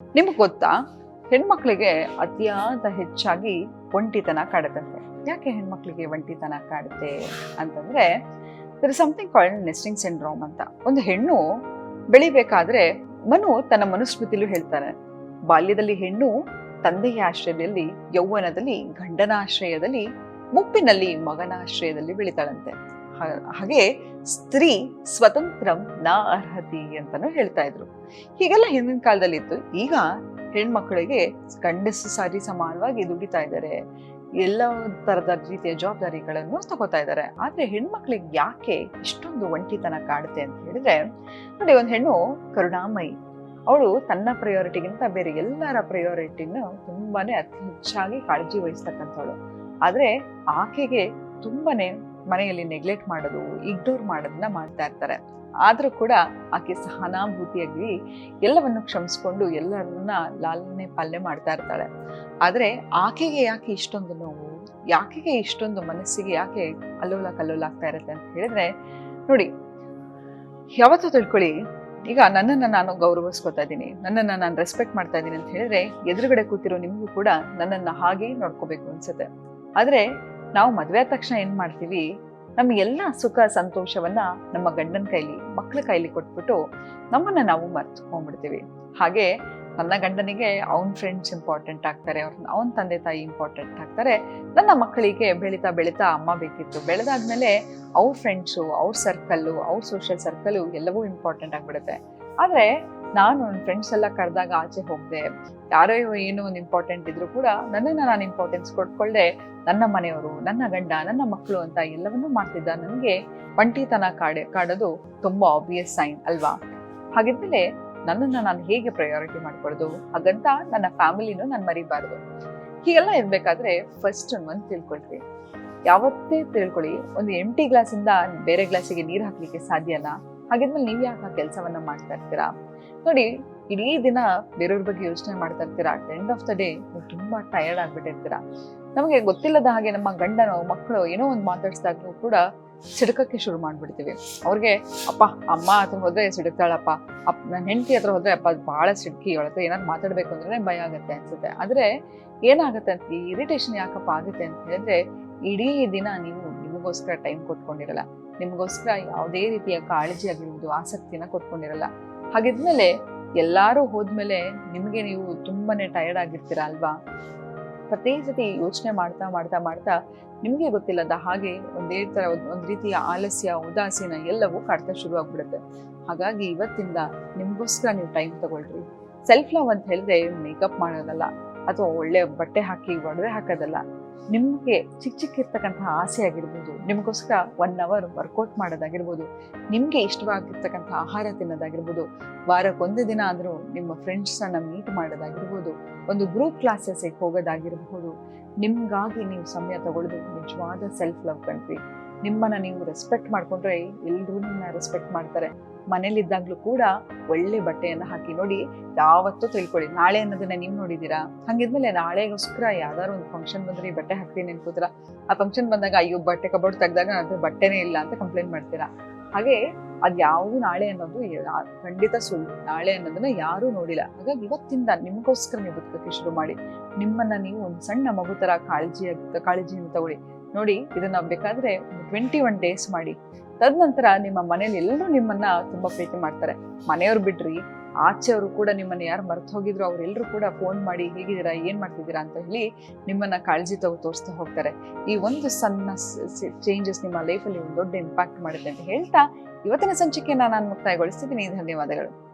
ನಿಮ್ಗೆ ಗೊತ್ತಾ, ಹೆಣ್ಮಕ್ಳಿಗೆ ಅತಿಯಾದ ಹೆಚ್ಚಾಗಿ ಒಂಟಿತನ ಕಾಡುತ್ತಂತೆ. ಯಾಕೆ ಹೆಣ್ಮಕ್ಳಿಗೆ ಒಂಟಿತನ ಕಾಡುತ್ತೆ ಅಂತಂದ್ರೆ, there is something called nesting syndrome ಅಂತ. ಒಂದು ಹೆಣ್ಣು ಬೆಳಿಬೇಕಾದ್ರೆ ಮನು ತನ್ನ ಮನುಸ್ಮೃತಿಲೂ ಹೇಳ್ತಾನೆ, ಬಾಲ್ಯದಲ್ಲಿ ಹೆಣ್ಣು ತಂದೆಯ ಆಶ್ರಯದಲ್ಲಿ, ಯೌವನದಲ್ಲಿ ಗಂಡನ ಆಶ್ರಯದಲ್ಲಿ, ಮುಪ್ಪಿನಲ್ಲಿ ಮಗನ ಆಶ್ರಯದಲ್ಲಿ ಬೆಳಿತಾಳಂತೆ. ಹಾಗೆ ಸ್ತ್ರೀ ಸ್ವತಂತ್ರಂ ನಾ ಅರ್ಹತಿ ಅಂತಾನು ಹೇಳ್ತಾ ಇದ್ರು. ಹೀಗೆಲ್ಲ ಹಿಂದಿನ ಕಾಲದಲ್ಲಿ ಇತ್ತು. ಈಗ ಹೆಣ್ಮಕ್ಳಿಗೆ ಗಂಡಸು ಸರಿ ಸಮಾನವಾಗಿ ದುಡಿತಾ ಇದ್ದಾರೆ, ಎಲ್ಲ ತರದ ರೀತಿಯ ಜವಾಬ್ದಾರಿಗಳನ್ನು ತಗೋತಾ ಇದ್ದಾರೆ. ಆದ್ರೆ ಹೆಣ್ಮಕ್ಳಿಗೆ ಯಾಕೆ ಇಷ್ಟೊಂದು ಒಂಟಿತನ ಕಾಡುತ್ತೆ ಅಂತ ಹೇಳಿದ್ರೆ, ನೋಡಿ, ಒಂದು ಹೆಣ್ಣು ಕರುಣಾಮಯಿ. ಅವಳು ತನ್ನ ಪ್ರಯಾರಿಟಿಗಿಂತ ಬೇರೆ ಎಲ್ಲರ ಪ್ರಯಾರಿಟಿನ ತುಂಬಾನೇ ಅತಿ ಹೆಚ್ಚಾಗಿ ಕಾಳಜಿ ವಹಿಸ್ತಕ್ಕಂಥವಳು. ಆದ್ರೆ ಆಕೆಗೆ ತುಂಬಾನೇ ಮನೆಯಲ್ಲಿ ನೆಗ್ಲೆಕ್ಟ್ ಮಾಡೋದು, ಇಗ್ನೋರ್ ಮಾಡೋದನ್ನ ಮಾಡ್ತಾ ಇರ್ತಾರೆ. ಆದ್ರೂ ಕೂಡ ಆಕೆ ಸಹಾನುಭೂತಿಯಾಗಿ ಎಲ್ಲವನ್ನು ಕ್ಷಮಿಸ್ಕೊಂಡು ಎಲ್ಲರನ್ನ ಲಾಲನೆ ಪಾಲನೆ ಮಾಡ್ತಾ ಇರ್ತಾಳೆ. ಆದ್ರೆ ಆಕೆಗೆ ಯಾಕೆ ಇಷ್ಟೊಂದು ನೋವು, ಯಾಕೆಗೆ ಇಷ್ಟೊಂದು ಮನಸ್ಸಿಗೆ ಯಾಕೆ ಅಲ್ಲೋಲ ಕಲ್ಲೋಲ ಆಗ್ತಾ ಇರುತ್ತೆ ಅಂತ ಹೇಳಿದ್ರೆ, ನೋಡಿ, ಯಾವತ್ತೂ ತಿಳ್ಕೊಳ್ಳಿ, ಈಗ ನನ್ನನ್ನು ನಾನು ಗೌರವಿಸ್ಕೊತಾ ಇದ್ದೀನಿ, ನನ್ನನ್ನು ನಾನು ರೆಸ್ಪೆಕ್ಟ್ ಮಾಡ್ತಾ ಇದ್ದೀನಿ ಅಂತ ಹೇಳಿದ್ರೆ, ಎದುರುಗಡೆ ಕೂತಿರೋ ನಿಮಗೂ ಕೂಡ ನನ್ನನ್ನು ಹಾಗೆ ನೋಡ್ಕೋಬೇಕು ಅನ್ಸುತ್ತೆ. ಆದ್ರೆ ನಾವು ಮದ್ವೆ ಆದ ತಕ್ಷಣ ಏನ್ ಮಾಡ್ತೀವಿ, ನಮ್ಮ ಎಲ್ಲ ಸುಖ ಸಂತೋಷವನ್ನ ನಮ್ಮ ಗಂಡನ ಕೈಲಿ, ಮಕ್ಳ ಕೈಲಿ ಕೊಟ್ಬಿಟ್ಟು ನಮ್ಮನ್ನ ನಾವು ಮರ್ತ್ಕೊಂಡ್ಬಿಡ್ತೀವಿ. ಹಾಗೆ ನನ್ನ ಗಂಡನಿಗೆ ಅವನ ಫ್ರೆಂಡ್ಸ್ ಇಂಪಾರ್ಟೆಂಟ್ ಆಗ್ತಾರೆ, ಅವನ ತಂದೆ ತಾಯಿ ಇಂಪಾರ್ಟೆಂಟ್ ಆಗ್ತಾರೆ. ನನ್ನ ಮಕ್ಕಳಿಗೆ ಬೆಳೀತಾ ಬೆಳೀತಾ ಅಮ್ಮ ಬೇಕಿತ್ತು, ಬೆಳೆದಾದ್ಮೇಲೆ ಅವ್ರ ಫ್ರೆಂಡ್ಸು, ಅವ್ರ ಸರ್ಕಲ್ಲು, ಅವ್ರ ಸೋಷಿಯಲ್ ಸರ್ಕಲ್ಲು ಎಲ್ಲವೂ ಇಂಪಾರ್ಟೆಂಟ್ ಆಗ್ಬಿಡುತ್ತೆ. ಆದ್ರೆ ನಾನು ನನ್ನ ಫ್ರೆಂಡ್ಸ್ ಎಲ್ಲ ಕರೆದಾಗ ಆಚೆ ಹೋಗದೆ, ಯಾರೋ ಏನೋ ಒಂದು ಇಂಪಾರ್ಟೆಂಟ್ ಇದ್ರು ಕೂಡ ನನ್ನನ್ನು ನಾನು ಇಂಪಾರ್ಟೆನ್ಸ್ ಕೊಟ್ಕೊಳ್ಳದೆ, ನನ್ನ ಮನೆಯವರು, ನನ್ನ ಗಂಡ, ನನ್ನ ಮಕ್ಕಳು ಅಂತ ಎಲ್ಲವನ್ನೂ ಮಾಡ್ತಿದ್ದ ನನಗೆ ಒಂಟಿತನ ಕಾಡೋದು ತುಂಬಾ ಆಬ್ವಿಯಸ್ ಸೈನ್ ಅಲ್ವಾ? ಹಾಗಿದ್ಮೇಲೆ ನನ್ನನ್ನು ನಾನು ಹೇಗೆ ಪ್ರಯಾರಿಟಿ ಮಾಡ್ಕೊಳ್ಳೋದು? ಹಾಗಂತ ನನ್ನ ಫ್ಯಾಮಿಲಿನೂ ನಾನು ಮರಿಬಾರ್ದು. ಹೀಗೆಲ್ಲ ಇರ್ಬೇಕಾದ್ರೆ ಫಸ್ಟ್ ಒಂದು ತಿಳ್ಕೊಳ್ರಿ, ಯಾವತ್ತೇ ತಿಳ್ಕೊಳ್ಳಿ, ಒಂದು ಎಂಟಿ ಗ್ಲಾಸಿಂದ ಬೇರೆ ಗ್ಲಾಸಿಗೆ ನೀರು ಹಾಕ್ಲಿಕ್ಕೆ ಸಾಧ್ಯನಾ? ಹಾಗಿದ್ಮೇಲೆ ನೀವು ಯಾಕೆ ಆ ಕೆಲಸವನ್ನ ಮಾಡ್ತಾ ಇರ್ತೀರಾ? ನೋಡಿ, ಇಡೀ ದಿನ ಬೇರೆಯವ್ರ ಬಗ್ಗೆ ಯೋಚನೆ ಮಾಡ್ತಾ ಇರ್ತೀರಾ. At end of the day ನೀವು ತುಂಬಾ ಟಯರ್ಡ್ ಆಗ್ಬಿಟ್ಟಿರ್ತೀರಾ. ನಮಗೆ ಗೊತ್ತಿಲ್ಲದ ಹಾಗೆ ನಮ್ಮ ಗಂಡನೋ ಮಕ್ಕಳು ಏನೋ ಒಂದು ಮಾತಾಡ್ಸಿದಾಗ್ಲೂ ಕೂಡ ಸಿಡ್ಕಕ್ಕೆ ಶುರು ಮಾಡ್ಬಿಡ್ತೀವಿ. ಅವ್ರಿಗೆ ಅಪ್ಪ ಅಮ್ಮ ಹತ್ರ ಹೋದ್ರೆ ಸಿಡುಕ್ತಾಳಪ್ಪ, ನನ್ನ ಹೆಂಡತಿ ಹತ್ರ ಹೋದ್ರೆ ಅಪ್ಪ ಬಹಳ ಸಿಡ್ಕಿ, ಅವಳ ಹತ್ರ ಏನಾದ್ರು ಮಾತಾಡ್ಬೇಕು ಅಂದ್ರೆ ಭಯ ಆಗುತ್ತೆ ಅನ್ಸುತ್ತೆ. ಆದ್ರೆ ಏನಾಗುತ್ತೆ ಅಂತ, ಈ ಇರಿಟೇಷನ್ ಯಾಕಪ್ಪ ಆಗುತ್ತೆ ಅಂತ ಹೇಳಿದ್ರೆ, ಇಡೀ ದಿನ ನೀವು ನಿಮಗೋಸ್ಕರ ಟೈಮ್ ಕೊಟ್ಕೊಂಡಿರಲ್ಲ, ನಿಮಗೋಸ್ಕರ ಯಾವುದೇ ರೀತಿಯ ಕಾಳಜಿ ಆಗಿರ್ಬೋದು, ಆಸಕ್ತಿನ ಕೊಟ್ಕೊಂಡಿರಲ್ಲ. ಹಾಗಿದ್ಮೇಲೆ ಎಲ್ಲಾರು ಹೋದ್ಮೇಲೆ ನಿಮಗೆ ನೀವು ತುಂಬಾನೇ ಟಯರ್ಡ್ ಆಗಿರ್ತೀರಾ ಅಲ್ವಾ? ಪ್ರತಿ ಸತಿ ಯೋಚನೆ ಮಾಡ್ತಾ ಮಾಡ್ತಾ ಮಾಡ್ತಾ ನಿಮ್ಗೆ ಗೊತ್ತಿಲ್ಲದ ಹಾಗೆ ಒಂದೇ ತರ ಒಂದ್ ರೀತಿಯ ಆಲಸ್ಯ, ಉದಾಸೀನ ಎಲ್ಲವೂ ಕಾಡ್ತಾ ಶುರು ಆಗ್ಬಿಡುತ್ತೆ. ಹಾಗಾಗಿ ಇವತ್ತಿಂದ ನಿಮ್ಗೋಸ್ಕರ ನೀವು ಟೈಮ್ ತಗೊಳ್ರಿ. ಸೆಲ್ಫ್ ಲವ್ ಅಂತ ಹೇಳಿದ್ರೆ ಮೇಕಪ್ ಮಾಡೋದಲ್ಲ, ಅಥವಾ ಒಳ್ಳೆ ಬಟ್ಟೆ ಹಾಕಿ ಒಡವೆ ಹಾಕೋದಲ್ಲ. ನಿಮ್ಗೆ ಚಿಕ್ಕ ಇರ್ತಕ್ಕಂತಹ ಆಸೆ ಆಗಿರ್ಬೋದು, ನಿಮ್ಗೋಸ್ಕರ 1 hour ವರ್ಕೌಟ್ ಮಾಡೋದಾಗಿರ್ಬೋದು, ನಿಮ್ಗೆ ಇಷ್ಟವಾಗಿರ್ತಕ್ಕಂಥ ಆಹಾರ ತಿನ್ನೋದಾಗಿರ್ಬೋದು, ವಾರಕ್ಕೊಂದು ದಿನ ಆದ್ರೂ ನಿಮ್ಮ ಫ್ರೆಂಡ್ಸನ್ನ ಮೀಟ್ ಮಾಡೋದಾಗಿರ್ಬೋದು, ಒಂದು ಗ್ರೂಪ್ ಕ್ಲಾಸಸ್ಗೆ ಹೋಗೋದಾಗಿರ್ಬೋದು, ನಿಮ್ಗಾಗಿ ನೀವು ಸಮಯ ತಗೊಳ್ಳೋದು ನಿಜವಾದ ಸೆಲ್ಫ್ ಲವ್ ಕಣ್ರಿ. ನಿಮ್ಮನ್ನ ನೀವು ರೆಸ್ಪೆಕ್ಟ್ ಮಾಡ್ಕೊಂಡ್ರೆ ಎಲ್ರೂ ನಿಮ್ಮನ್ನ ರೆಸ್ಪೆಕ್ಟ್ ಮಾಡ್ತಾರೆ. ಮನೇಲಿದ್ದಾಗ್ಲೂ ಕೂಡ ಒಳ್ಳೆ ಬಟ್ಟೆಯನ್ನ ಹಾಕಿ ನೋಡಿ. ಯಾವತ್ತೂ ತಿಳ್ಕೊಳ್ಳಿ, ನಾಳೆ ಅನ್ನೋದನ್ನ ನೀವು ನೋಡಿದೀರಾ? ಹಂಗಿದ್ಮೇಲೆ ನಾಳೆಗೋಸ್ಕರ ಯಾವ್ದಾದ್ರು ಒಂದು ಫಂಕ್ಷನ್ ಬಂದ್ರೆ ಬಟ್ಟೆ ಹಾಕ್ತೀನಿ ಅನ್ಕೋತೀರಾ. ಆ ಫಂಕ್ಷನ್ ಬಂದಾಗ ಅಯ್ಯೋ ಬಟ್ಟೆ ಕಬೋರ್ಡ್ ತೆಗ್ದಾಗ ಅದ್ರ ಬಟ್ಟೆನೇ ಇಲ್ಲ ಅಂತ ಕಂಪ್ಲೇಂಟ್ ಮಾಡ್ತೀರಾ. ಹಾಗೆ ಅದ್ಯಾವುದು ನಾಳೆ ಅನ್ನೋದು ಖಂಡಿತ ಸುಳ್ಳು. ನಾಳೆ ಅನ್ನೋದನ್ನ ಯಾರೂ ನೋಡಿಲ್ಲ. ಹಾಗಾಗಿ ಇವತ್ತಿಂದ ನಿಮ್ಗೋಸ್ಕರ ನೀವು ಬದುಕಕ್ಕೆ ಶುರು ಮಾಡಿ. ನಿಮ್ಮನ್ನ ನೀವು ಒಂದು ಸಣ್ಣ ಮಗು ತರ ಕಾಳಜಿಯನ್ನು ತಗೊಳ್ಳಿ. ನೋಡಿ, ಇದನ್ನ ಬೇಕಾದ್ರೆ 21 days ಮಾಡಿ. ತದನಂತರ ನಿಮ್ಮ ಮನೇಲಿ ಎಲ್ಲರೂ ನಿಮ್ಮನ್ನ ತುಂಬಾ ಪ್ರೀತಿ ಮಾಡ್ತಾರೆ. ಮನೆಯವ್ರು ಬಿಡ್ರಿ, ಆಚೆಯವರು ಕೂಡ ನಿಮ್ಮನ್ನ ಯಾರು ಮರ್ತು ಹೋಗಿದ್ರು ಅವರೆಲ್ಲರೂ ಕೂಡ ಫೋನ್ ಮಾಡಿ ಹೇಗಿದ್ದೀರಾ, ಏನ್ ಮಾಡ್ತಿದ್ದೀರಾ ಅಂತ ಹೇಳಿ ನಿಮ್ಮನ್ನ ಕಾಳಜಿ ತೋರಿಸ್ತಾ ಹೋಗ್ತಾರೆ. ಈ ಒಂದು ಸಣ್ಣ ಚೇಂಜಸ್ ನಿಮ್ಮ ಲೈಫಲ್ಲಿ ಒಂದು ದೊಡ್ಡ ಇಂಪ್ಯಾಕ್ಟ್ ಮಾಡುತ್ತೆ ಅಂತ ಹೇಳ್ತಾ ಇವತ್ತಿನ ಸಂಚಿಕೆಯನ್ನ ನಾನು ಮುಕ್ತಾಯಗೊಳಿಸ್ತಿದ್ದೀನಿ. ಧನ್ಯವಾದಗಳು.